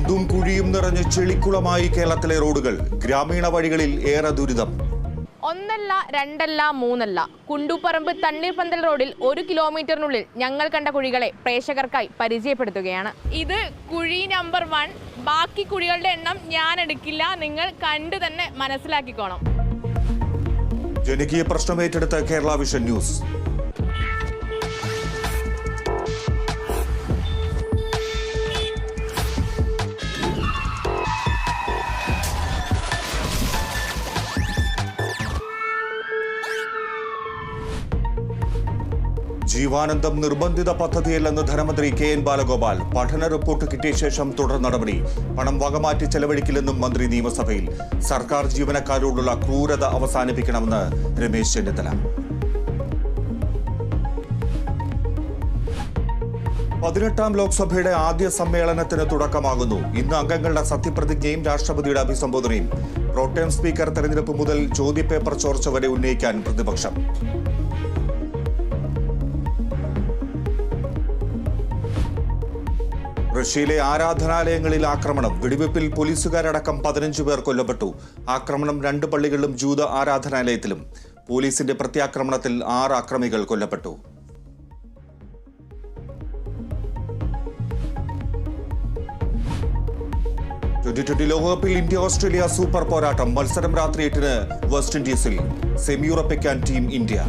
കുണ്ടും കുഴിയും നിറഞ്ഞ് ചെളിക്കുളമായി കേരളത്തിലെ റോഡുകൾ. ഗ്രാമീണ വഴികളിൽ ഏറെ ദുരിതം. ഒന്നല്ല രണ്ടല്ല മൂന്നല്ല, കുണ്ടുപറമ്പ് തണ്ണീർപന്തൽ റോഡിൽ 1 കിലോമീറ്ററിനുള്ളിൽ ഞങ്ങൾ കണ്ട കുഴികളെ പ്രേക്ഷകർക്കായി പരിചയപ്പെടുത്തുകയാണ്. ഇത് കുഴി നമ്പർ 1. ബാക്കി കുഴികളുടെ എണ്ണം ഞാൻ എടുക്കില്ല, നിങ്ങൾ കണ്ടു തന്നെ മനസ്സിലാക്കിക്കോണം. ജനകീയ പ്രശ്നം ഏറ്റെടുത്ത കേരള വിഷൻ ന്യൂസ്. ജീവാനന്ദം നിർബന്ധിത പദ്ധതിയല്ലെന്ന് ധനമന്ത്രി KN ബാലഗോപാൽ. പഠന റിപ്പോർട്ട് കിട്ടിയ ശേഷം തുടർ നടപടി. പണം വകമാറ്റി ചെലവഴിക്കില്ലെന്നും മന്ത്രി നിയമസഭയിൽ. സർക്കാർ ജീവനക്കാരോടുള്ള ക്രൂരത അവസാനിപ്പിക്കണമെന്ന് രമേശ് ചെന്നിത്തല. 18ാം ലോക്സഭയുടെ ആദ്യ സമ്മേളനത്തിന് തുടക്കമാകുന്നു. ഇന്ന് അംഗങ്ങളുടെ സത്യപ്രതിജ്ഞയും രാഷ്ട്രപതിയുടെ അഭിസംബോധനയും. പ്രോട്ടേം സ്പീക്കർ തെരഞ്ഞെടുപ്പ് മുതൽ ചോദ്യപേപ്പർ ചോർച്ച വരെ ഉന്നയിക്കാൻ പ്രതിപക്ഷം. റഷ്യയിലെ ആരാധനാലയങ്ങളിൽ ആക്രമണം. വെടിവെപ്പിൽ പോലീസുകാരടക്കം 15 പേർ കൊല്ലപ്പെട്ടു. ആക്രമണം 2 പള്ളികളിലും ജൂത ആരാധനാലയത്തിലും. പോലീസിന്റെ പ്രത്യാക്രമണത്തിൽ 6 അക്രമികൾ കൊല്ലപ്പെട്ടു. T20 ലോകകപ്പിൽ ഇന്ത്യ ഓസ്ട്രേലിയ സൂപ്പർ പോരാട്ടം. മത്സരം രാത്രി 8-ന് വെസ്റ്റ് ഇൻഡീസിൽ. സെമി ഉറപ്പിക്കാൻ ടീം ഇന്ത്യ.